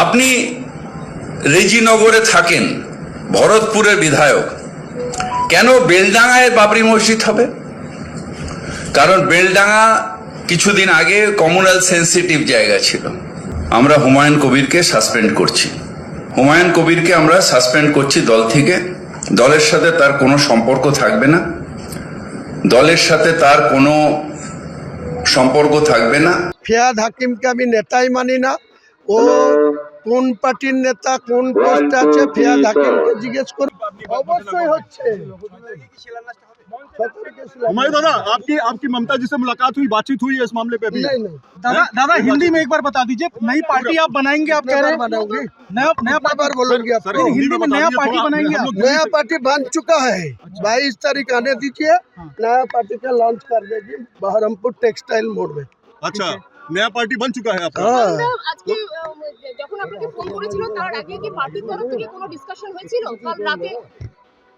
আপনি রেজিনগরে থাকেন, ভরতপুরের বিধায়ক, কেন বেলডাঙ্গায় বাবরি মসজিদ হবে? কারণ বেলডাঙ্গা কিছুদিন আগে কমিউনাল সেন্সিটিভ জায়গা ছিল। আমরা হুমায়ুন কবিরকে সাসপেন্ড করছি। হুমায়ুন কবিরকে আমরা সাসপেন্ড করছি দল থেকে। দলের সাথে তার কোনো সম্পর্ক থাকবে না, দলের সাথে তার কোনো সম্পর্ক থাকবে না। ফিয়াদ হাকিমকে আমি নেতাই মানি না। ও কোন পার্টির নেতা, কোন পোস্ট আছে, ফিয়াদ হাকিমকে জিজ্ঞেস করুন। অবশ্যই হচ্ছে। हुमायूं दादा, आपकी ममता जी से मुलाकात हुई, बातचीत हुई है इस मामले पे अभी? नहीं दादा हिंदी में एक बार बता दीजिए, नई पार्टी आप बनाएंगे, आप कह रहे हैं बनाऊंगी, नया बार बोलूंगी आप। सर, हिंदी में नया पार्टी बनाएंगे आप? नया पार्टी बन चुका है, 22 तारीख आने दीजिए, नया पार्टी का लॉन्च कर देगी बहरमपुर टेक्सटाइल मोड़ में। अच्छा, नया पार्टी बन चुका है आपका? हाँ, আজকে যখন আপনাকে ফোন করেছিল তার আগে কি পার্টির তরফ থেকে কোনো ডিসকাশন হয়েছিল কাল রাতে?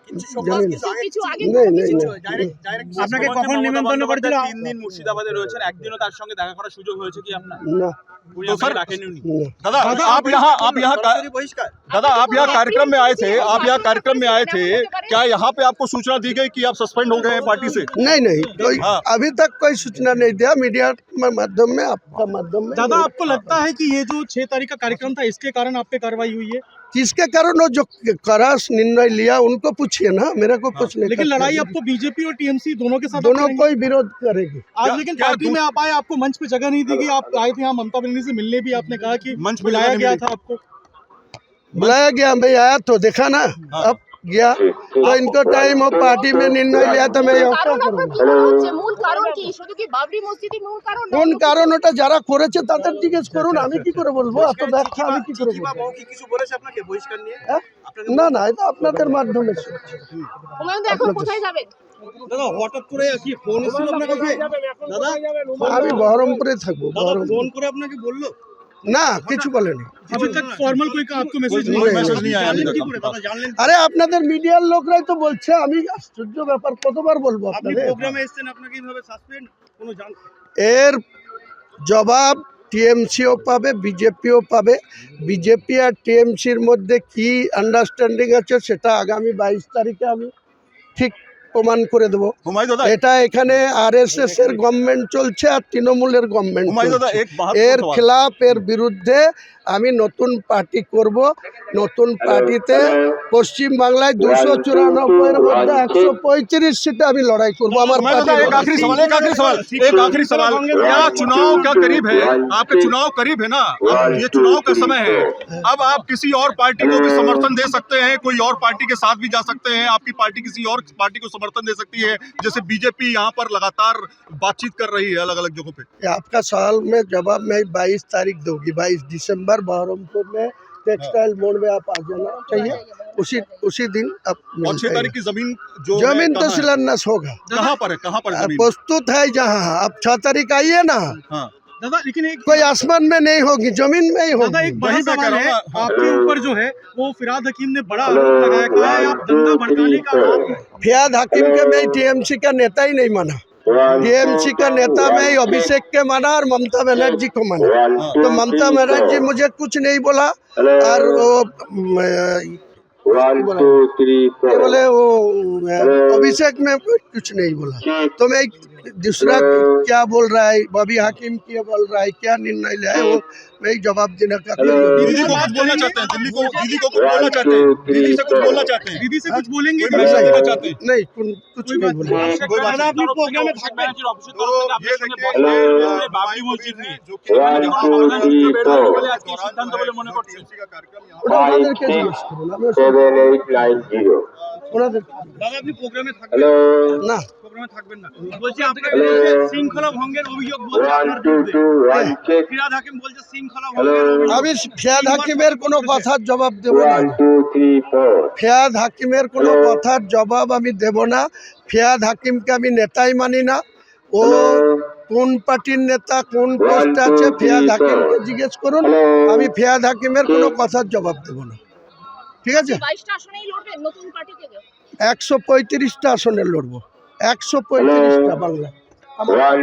কিছু আগে আপনাকে কখন নিমন্ত্রণ করেছিল? 3 দিন মুর্শিদাবাদে রয়েছেন, একদিনও তার সঙ্গে দেখা করার সুযোগ হয়েছে কি আপনার? ना तो सर, রাখেননি উনি? दादा आप यहाँ कार्यक्रम में आए थे, क्या यहाँ पे आपको सूचना दी गई कि आप सस्पेंड हो गए हैं पार्टी से? नहीं कोई हाँ। अभी तक कोई सूचना नहीं दिया। मीडिया माध्यम में, आपका माध्यम में। दादा आपको लगता है कि ये जो 6 तारीख का कार्यक्रम था इसके कारण आप पे कार्रवाई हुई है? किसके कारण वो जो कड़ा निर्णय लिया उनको पूछिए ना, मेरे को कुछ नहीं। लेकिन लड़ाई आपको बीजेपी और टीएमसी दोनों के साथ दोनों करेंगे? कोई विरोध करेगी। आज लेकिन पार्टी में आप आए, आपको मंच पे जगह नहीं दी गई। आप आए थे यहाँ ममता बनर्जी से मिलने भी, आपने कहा कि मंच पे बुलाया जगह गया नहीं था आपको। बुलाया गया, मैं आया तो देखा ना, अब गया तो इनको टाइम हो, पार्टी में निर्णय लिया तो मैं यहाँ क्या কারণ আপনার करूँगा? কি মনে হচ্ছে মূল কারণ কি? শুধু কি বাবরি মসজিদই মূল কারণ? কোন কারণ ওটা যারা করেছে তাদের জিজ্ঞেস করুন, আমি কি করে বলবো? এত ব্যাখ্যা আমি কি করে বলবো? কি কিছু বলেছে আপনাকে বহিষ্কার নিয়ে? হ্যাঁ? না এটা আপনাদের মাধ্যমে শুনছি। হুমায়ুন দা এখন কোথায় যাবেন? দাদা হঠাৎ করে কি ফোন এসেছিল আপনার কাছে? দাদা আমি বহরমপুরে থাকবো। বহরমপুর ফোন করে আপনাকে বললো? না, কিছু বলেনি। अभी तक फॉर्मल कोई आपको मैसेज नहीं, नहीं मैसेज नहीं आया अभी जानलेন तक। কি করে? দাদা জানলেন আরে আপনাদের মিডিয়ার লোকরাই তো বলছে, আমি আশ্চর্য ব্যাপার কতবার বলবো আপনি আপনাদের। প্রোগ্রামে এসেছেন, আপনাকে এইভাবে সাসপেন্ড কোনো জান এর জবাব টিএমসিও পাবে, বিজেপিও পাবে। বিজেপি আর টিএমসির মধ্যে কি আন্ডারস্ট্যান্ডিং আছে সেটা আগামী 22 তারিখে আমি ঠিক প্রমাণ করে দেবো। हुमायूं दादा, এটা এখানে আরএসএস এর গভর্নমেন্ট চলছে আর তৃণমূলের গভর্নমেন্ট हुमायूं दादा, চলছে। एक बात এর খিলাফ, এর বিরুদ্ধে আমি নতুন পার্টি করব। नतून पार्टीते पश्चिम बांगलाय 294 এর মধ্যে 135 সিটে আমি লড়াই করব। আমার एक आखिरी सवाल, क्या चुनाव क्या करीब है? आपके चुनाव करीब है ना, अब ये चुनाव का समय है। अब आप किसी और पार्टी को भी समर्थन दे सकते हैं, कोई और पार्टी के साथ भी जा सकते हैं, आपकी पार्टी किसी और पार्टी को समर्थन दे सकती है, जैसे बीजेपी यहाँ पर लगातार बातचीत कर रही है अलग अलग जगहों पे। आपका सवाल में जवाब मैं 22 तारीख दूंगी। 22 दिसंबर बहरमपुर में टेक्सटाइल मोड़ में आप आ जाना चाहिए। उसी दिन आप और 6 तारीख की जमीन जो जमीन तो कहाँ है? शिलान्यास होगा। कहाँ पर है जमीन? प्रस्तुत है जहाँ। आप 6 तारीख आइए ना। हाँ, दादा लेकिन एक कोई आसमान में नहीं होगी, जमीन में ही दादा होगी। एक बड़ा वही मैं कह सवाल रहा है हूँ ना। आपके ऊपर जो है वो फिराद हकीम ने बड़ा आरोप लगाया, कहा है आप दंगा भड़काने का फियाद हाकिम के मैं टीएमसी का नेता ही नहीं माना। टीएमसी का नेता मैं अभिषेक के माना और ममता बनर्जी को माना। तो ममता बनर्जी मुझे कुछ नहीं बोला और वो बोले वो अभिषेक में कुछ नहीं बोला। तो मैं दूसरा क्या बोल रहा है, बॉबी हाकिम क्या बोल रहा है, क्या निर्णय लिया है, वो मैं जवाब देने का दीदी को कुछ बोलना चाहते हैं, दीदी को कुछ बोलना चाहते हैं, दीदी से कुछ बोलना चाहते हैं, दीदी से कुछ बोलेंगे? कोई मैसेज देना चाहते हैं? नहीं, कुछ नहीं बोला। कोई बात नहीं। আপনি প্রোগ্রামে থাকবেন? বাবরি মসজিদ নিয়ে আজকে সিদ্ধান্ত বলে মনে করছেন? ওটা ওনাদেরকে জিজ্ঞেস করুন, আমি ওনাদেরকে দাদা আপনি প্রোগ্রামে থাকবেন না। প্রোগ্রামে থাকবেন না বলছি, আপনাকে শৃঙ্খলা ভঙ্গের অভিযোগ বলছে আপনার বিরুদ্ধে। ফিরাদ হাকিম বলছে শৃঙ্খলা ভঙ্গের অভিযোগ। আমি ফিয়াদ হাকিমের কোনো কথার জবাব দেব না। ফিয়াদ হাকিমের কোনো কথার জবাব আমি দেব না। ফিয়াদ হাকিমকে আমি নেতাই মানি না। ও কোন পার্টির নেতা, কোন পোস্টে আছে, ফিয়াদ হাকিমকে জিজ্ঞেস করুন। আমি ফিয়াদ হাকিমের কোনো কথার জবাব দেব না। ঠিক আছে? 22টা আসনেই লড়বেন নতুন পার্টি থেকে? 135টা আসনে লড়বো। 135টা বাংলা।